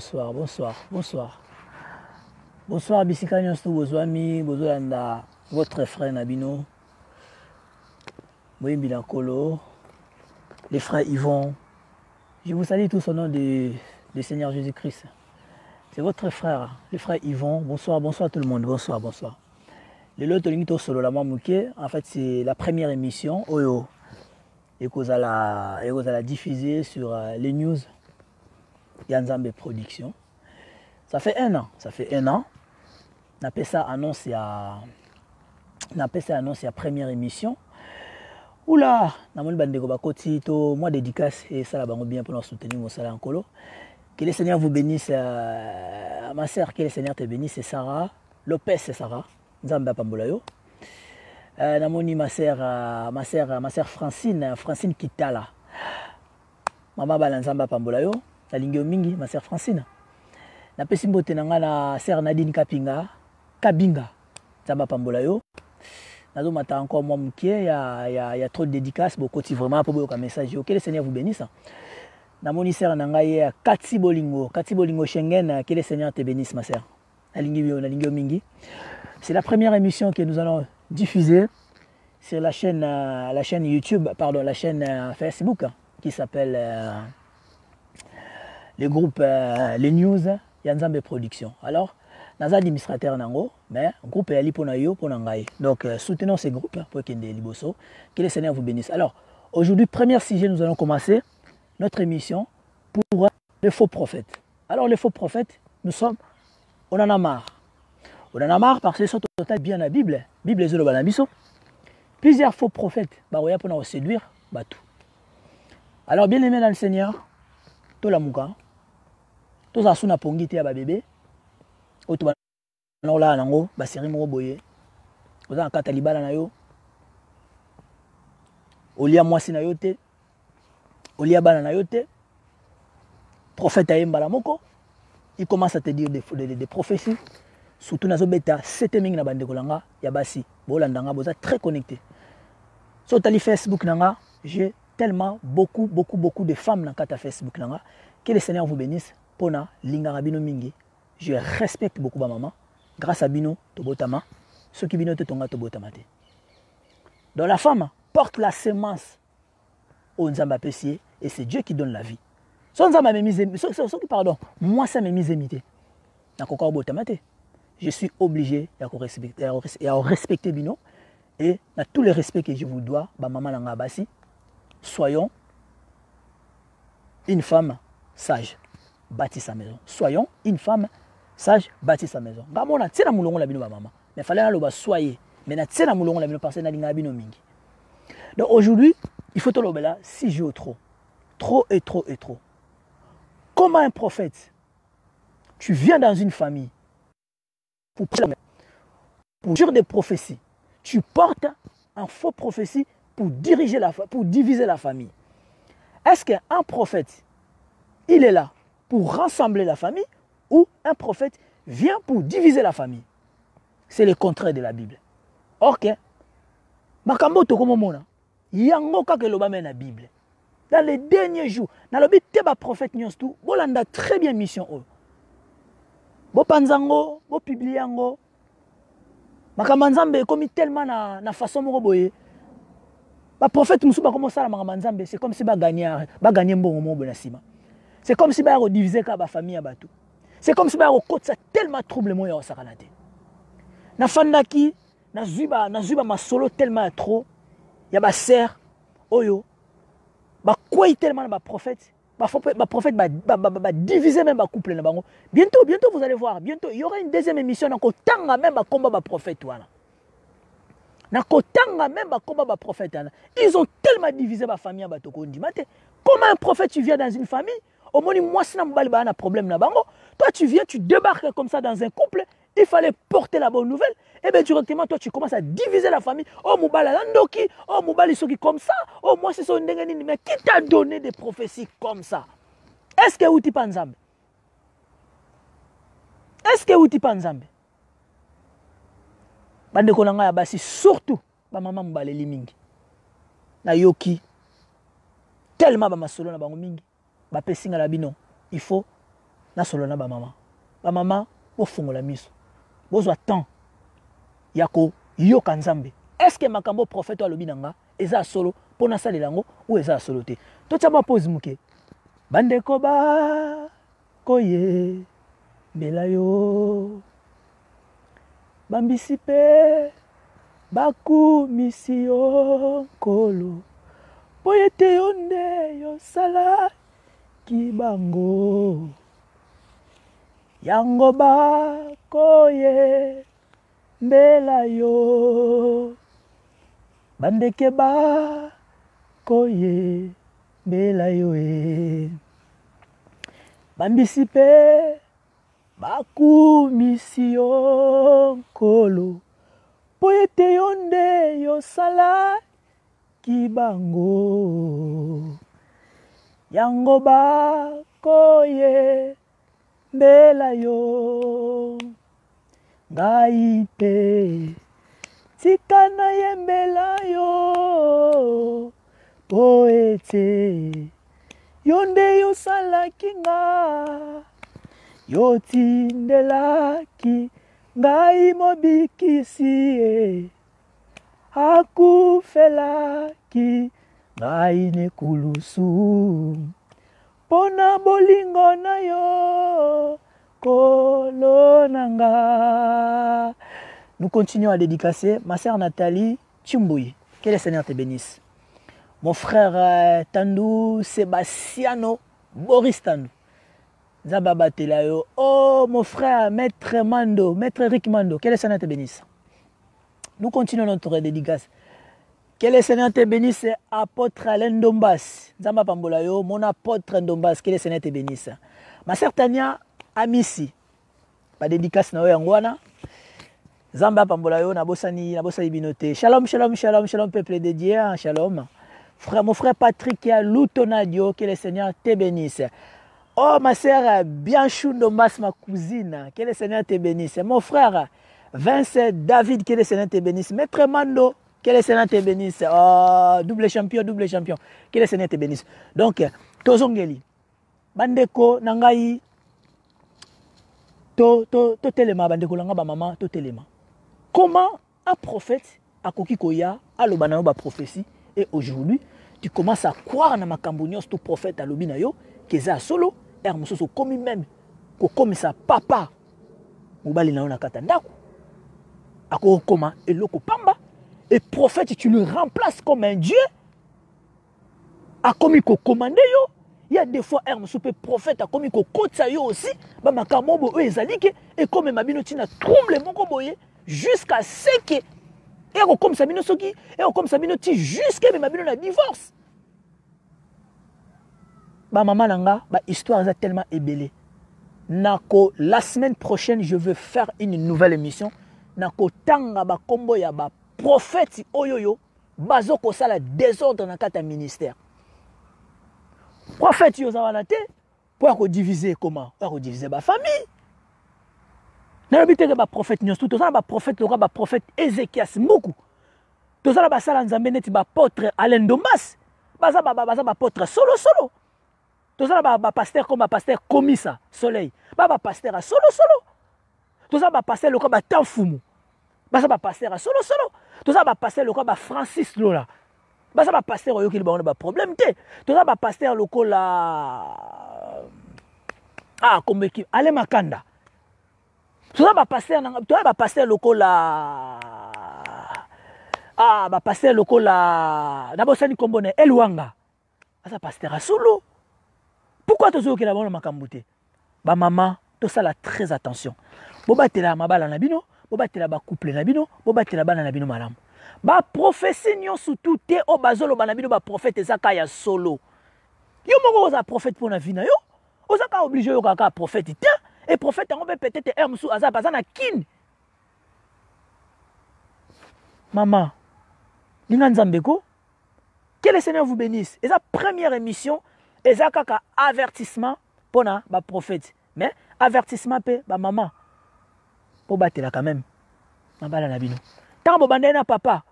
Bonsoir, bonsoir, bonsoir. Bonsoir, Bissika Nyonsto, Bozwami, Bozolanda, votre frère Nabino, Moïm Bilakolo, les frères Yvon. Je vous salue tous au nom du Seigneur Jésus-Christ. C'est votre frère, le frère Yvon. Bonsoir, bonsoir tout le monde. Bonsoir, bonsoir. Le lot de solo la Mamouké, en fait, c'est la première émission. Oyo. Et qu'on a la diffuser sur les news Yanzambe Production. Ça fait un an. On appelle ça annonce à première émission. Oula, namoni bandeko bakoti to moi dédicace et ça la bango bien pour nous soutenir mon salaire en colo. Que le Seigneur vous bénisse, ma sœur, que le Seigneur te bénisse, c'est Sarah Lopez, c'est Sarah. Nzamba pambolayo. Namoni ma sœur Francine Kitala. Mama bala nzamba pambolayo. La lingio mingi, ma sœur Francine. Na pesi mbote nanga na sœur Nadine Kabinga. Nzamba pambolayo. Nazo mata encore moi mukie, il y a trop de dédicaces, beaucoup de vraiment pour un message. Que le Seigneur vous bénisse. Na moni sœur nanga Kati Bolingo Schengen, que le Seigneur te bénisse ma sœur. La lingio mingi. C'est la première émission que nous allons diffuser sur la chaîne YouTube, pardon, la chaîne Facebook qui s'appelle le groupe les news Yanzambe Production. Alors, nous sommes administrateurs nango, mais le groupe est ali pour yo pour nangai. Donc soutenons ces groupes pour qu'il y ait des liboso. Que le Seigneur vous bénisse. Alors, aujourd'hui, premier sujet, nous allons commencer notre émission pour les faux prophètes. Alors, les faux prophètes, on en a marre. On en a marre parce que c'est total bien la Bible. Bible est le banabiso. Plusieurs faux prophètes, bah pour nous séduire, bah tout. Alors, bien aimé dans le Seigneur, tout la mouka, tout ça sous pongité à bébé. Oto là nango ba série mo boye. Oza na kata libala na yo. Olia mwasi na yo te. Olia bana na yo te. Prophète ayemba la moko. Il commence à te dire des prophéties. Surtout na zo beta 7 mingi na bande kolanga ya basi. Bolandanga boza très connecté. Sur tali Facebook nanga, j'ai tellement beaucoup de femmes dans kata Facebook nanga. Que le Seigneur vous bénisse pona linga rabino mingi. Je respecte beaucoup ma maman. Grâce à Bino, Tobotama. Ceux qui Bino te tonga Tobotamate. Donc la femme porte la semence au Nzamba Pessier et c'est Dieu qui donne la vie. Pardon, moi ça m'a mis imité. Je suis obligé à respecter Bino et à tous les respects que je vous dois, maman Nanga Bassi, soyons une femme sage, bâtit sa maison. Soyons une femme sage, bâtit sa maison. Mais il fallait que soyez. Mais donc aujourd'hui, il faut que là 6 jours trop. Trop. Comment un prophète, tu viens dans une famille pour dire des prophéties, tu portes un faux prophétie pour diviser la famille. Est-ce qu'un prophète, il est là pour rassembler la famille ou un prophète vient pour diviser la famille? C'est le contraire de la Bible. Ok. Makambo to komo mona. Yango kake loba men na Bible. Dans les derniers jours, na lobi teba prophète nyonstu, bolanda très bien mission o. Bo panzango, bo publiango. Makamanzambe komi tellement na façon moko boye. Ba prophète musu ba komo sala makamanzambe, c'est comme si ba gagner mbongo mo bona sima. C'est comme si ba rediviser ka ba famille ya batou. C'est comme si ba côté ça tellement trouble moi ya sakanate. Na fandaki na zuba ma solo tellement trop. Ya ba sœur oyo ba quoi tellement ba prophète ba diviser même ba couple na bango. Bientôt vous allez voir, bientôt il y aura une deuxième émission na kotanga même ba combat ba prophète wana. Na kotanga même ba combat ba prophète wana. Ils ont tellement divisé ba famille ba toko ndimate. Comment un prophète tu viens dans une famille? Au moins moi si na mbali ba na problème na bango. Toi tu viens, tu débarques comme ça dans un couple, il fallait porter la bonne nouvelle. Et bien directement toi tu commences à diviser la famille. Oh Moubala Landoki, oh Moubali Soki comme ça, oh moi c'est son Ndengenini. Mais qui t'a donné des prophéties comme ça? Est-ce que Outi Panzambe? Est-ce que Outi Panzambe? Bande Kolanga Yabasi, surtout, ba maman Moubale Limingi. Na Yoki, tellement ba masolo na bango mingi. Ba pesinga la bino. Il faut na solo na ba mama. Ba mama bo fungola miso. Bozwa temps yako yoka nzambe. Est-ce que makambo prophète alobi nanga eza solo pona salela ngo ou eza solo te? To tshama pose muke. Bandeko ba koye belayo. Bambisi pe bakumisi yo kolo. Poyete yonde yo sala kibango. Yango ba koye belayo. Bandeke ba koye belayo e. Bambisi pe bakumisi yo kolo. Poyete yonde yo sala kibango. Yango ba koye belayo. Ngai pe tikana yembela yo. Poete yonde yo salaki nga. Yo tindelaki ngai mobikisi e. Akufelaki ngai nekulusu. Pona bolingo na yo kolonanga. Nous continuons à dédicacer ma sœur Nathalie Chimbouyi. Que le Seigneur te bénisse. Mon frère Tandou Sebastiano Boris Tandou. Zababa Telayo. Oh mon frère Maître Mando, Maître Eric Mando. Que le Seigneur te bénisse. Nous continuons notre dédicace. Que le Seigneur te bénisse, apôtre Alain Dombas. Zamba Pambolayo, mon apôtre Dombas. Que le Seigneur te bénisse. Ma sœur Tania Amissi. Pas dédicace na Yangwana. Zamba Pambolayo, Nabosani Binote. Shalom, shalom, shalom, shalom, peuple de Dieu. Shalom. Frère, mon frère Patrick Lutonadio, que le Seigneur te bénisse. Oh, ma sœur Bianchou Dombas, ma cousine. Que le Seigneur te bénisse. Mon frère Vincent David, que le Seigneur te bénisse. Maître Mando, que le Seigneur te bénisse. Oh, double champion. Que le Seigneur te bénisse. Donc, Tozongeli. Bandeko, Nangai. To telema, bandeko, Nanga, ba maman, to telema. Comment un prophète a koki koya, a l'obanayo ba prophétie, et aujourd'hui, tu commences à croire dans ma cambonios, tout prophète à l'obinayo, que ça solo, et mososo comme même, comme ça, papa, mobali na katandako, ako koma, et loko pamba, et prophète, tu le remplaces comme un dieu, a komi ko commandé yo. Il y a des fois, un prophète a commis ko kotsa yo aussi, ba makamobo eux ezalike, et comme mabino tina trouble mon koboye, jusqu'à ce que, et comme ça bino soki, et comme ça bino ti jusqu'à mabino na divorce. Ba maman nanga, ba histoire est tellement ébélée. Nako, la semaine prochaine, je veux faire une nouvelle émission. Nako tanga ba kombo ya ba prophète oyoyo, bazo ko sala désordre na kata ministère. Prophète yozawanate, pour diviser comment? Pour diviser ma famille. N'habitez pas prophète nyos tout ça, ba prophète ba prophète Ézéchias beaucoup. Tout ça ba sala nzambe neti ba apôtre Alain Dombas. Baza ba apôtre solo. Tout ça ba pasteur comme pasteur Komisa Soleil. Ba pasteur à solo. Tout ça ba pasteur le quoi ba Tanfumu. Baza ba pasteur à solo. Tout ça ba pasteur le quoi ba Francis Lola. Baza ba pasteur oyo ki ba on ba problème té. Tout ça ba pasteur le ko la comme équipe Ale Makanda. Tout ça ba pasteur le ko la ba pasteur le ko la na bosani kombone Elwanga. Baza pasteur à solo. Pourquoi tu as la makamboute? Ba maman, tout ça là très attention. Boba tela mabala na bino, boba tela ba couple na bino, boba tela bana na bino malam. Ba prophétie nyon surtout te o bazolo bana bino ba prophète ezaka ya solo. Yo moko oza prophète pour na vie na yo. Oza ka obligé yo kaka prophète te et prophète on peut-être ermsu aza bazana kin. Maman, linga nzambeko, que le Seigneur vous bénisse. Et sa première émission et ça kaka avertissement pour na ba prophète mais avertissement pe ba maman pour battre là quand même mabala na bino tant bo bandena papa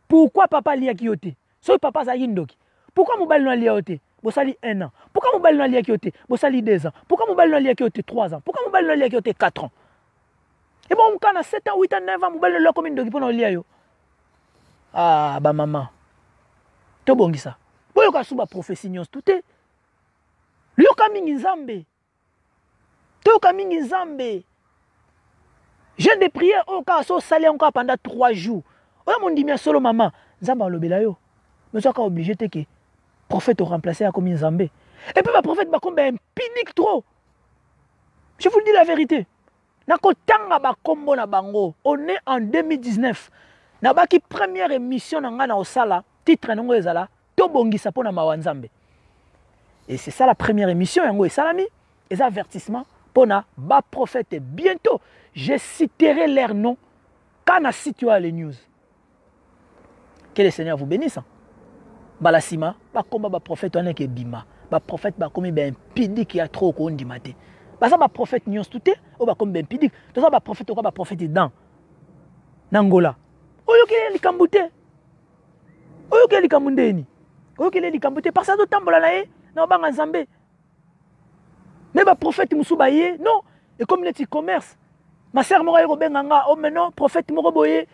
pourquoi papa lia kiote so papa za yindoki pourquoi mobali no lia ote bosali 1 an. Pourquoi mobali no lia kiote bosali 2 ans. Pourquoi mobali no lia kiote 3 ans. Pourquoi mobali no lia kiote 4 ans. Et bon on kana 7 ans 8 ans 9 ans mobali no lia combien de pour no lia yo. Ah ba maman. To bongisa. Boyo ka suba prophétie nyons tout est. Lio ka mingi nzambe. To ka mingi nzambe. Jeûne de prière au cas so salé encore pendant 3 jours. Oya mon dimia solo maman, nzamba olobela yo. Mais ça ka obligé te que prophète au remplacer à comme nzambe. Et puis ma prophète ba comme impinique trop. Je vous le dis la vérité. Nako tanga ba kombo na bango. On est en 2019. Na ba ki première émission na nga na osala, titre nango ezala to bongisa pona mawanzambe. Et c'est ça la première émission yango esalami, et avertissement pona ba prophète bientôt. Je citerai leur nom quand on cite les news. Que le Seigneur vous bénisse. Balasima, ba komba ba prophète on est que bima. Ba prophète ba komi ben pidi qui a trop ko ndimate. Ba ça ba prophète news tout est, o ba comme ben pidi. Tout ça ba prophète ko ba prophète dans Nangola. Oyo ke likambute. Oyo ke likamundeni. Oyo ke likambute parce que tambola na e na ba nzambe. Mais ba prophète musuba ye, non, et comme les e-commerce. Ma sœur m'a dit que oh maintenant prophète m'a boyé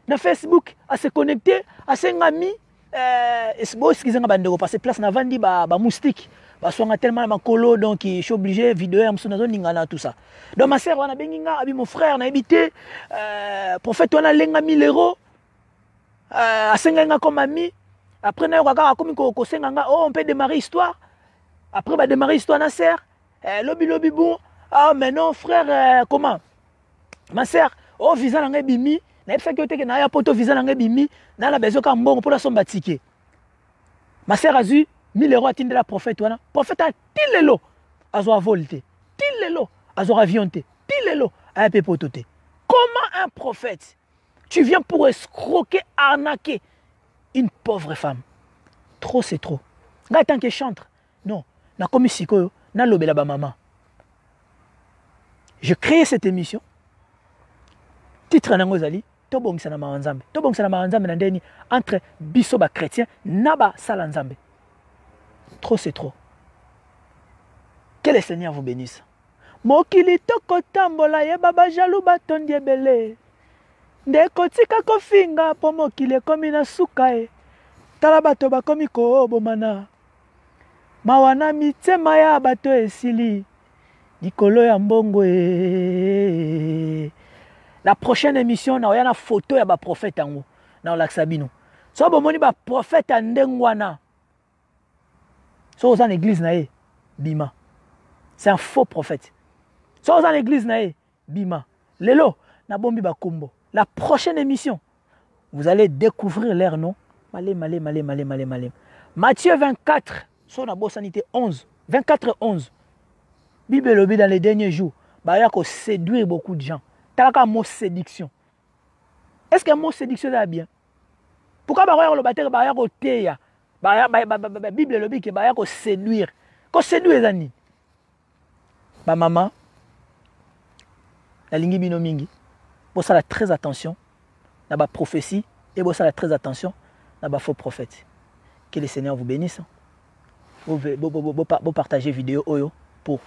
na Facebook à se connecter à ses amis parce que place na vandi ba moustique ba soanga tellement ma colo donc je suis obligé vidéo am sona ningana tout ça. Donc ma sœur wana benginga abi mon frère na habité prophète wana lenga 1000 euros à senga comme ami après na yoka comme ko senga oh on peut démarrer histoire après ba démarrer histoire na sœur lobby bon ah mais non frère comment ma sœur, oh visa nanga bimi, na epsa ki oteke na ya poto visa nanga bimi, na la bezo ka mbongo pour la somba ticket. Ma sœur a eu 1000 euros à tinde la prophète wana. Prophète a tilelo azo a volté, tilelo azo avionté, tilelo a pe pototé. Comment un prophète tu viens pour escroquer, arnaquer une pauvre femme? Trop c'est trop. Nga tant que chantre. Non, na komi sikoyo, na lobela ba maman. Je crée cette émission. Titre nango zali to bongisa na mawanzambe na ndeni entre biso ba chrétien na ba sala nzambe. Trop c'est trop. Que le Seigneur vous bénisse. Mokili toko tambola ye baba jalou batondi ebele. Ndeko tika kofinga po mokili komi na suka e. Tala bato bakomi ko bomana. Mawana mitema ya bato esili. Nikolo ya mbongo e. La prochaine émission, na une photo ya ba prophète en haut. Na la sabino. So bo moni ba prophète ndengwana. So aux en église na e bima. C'est un faux prophète. So aux en église na e bima. Lelo na bombi ba kumbo. La prochaine émission, vous allez découvrir leur nom. Malé. Matthieu 24, son abo sanité 11, 24-11. Bible lobby dans les derniers jours, bah ya ko séduire beaucoup de gens. Talaka mot séduction. Est-ce que mot séduction est bien? Pourquoi ba le batteur ba ya ko teya? Bible le biki ba ya ko séduire. Ko séduire zani. Ba maman la lingi bino mingi. Bo sala très attention na ba prophétie et bo sala très attention na ba faux prophète. Que le Seigneur vous bénisse. Vous partagez vidéo oyo pour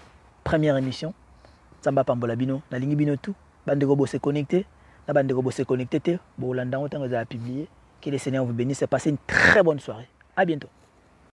première émission. Samba pambola bino na lingi bino tout. Bandego bo se connecter, na bandego bo se connecter te, bo landa autant que vous avez publié. Que le Seigneur vous bénisse, passez une très bonne soirée. À bientôt.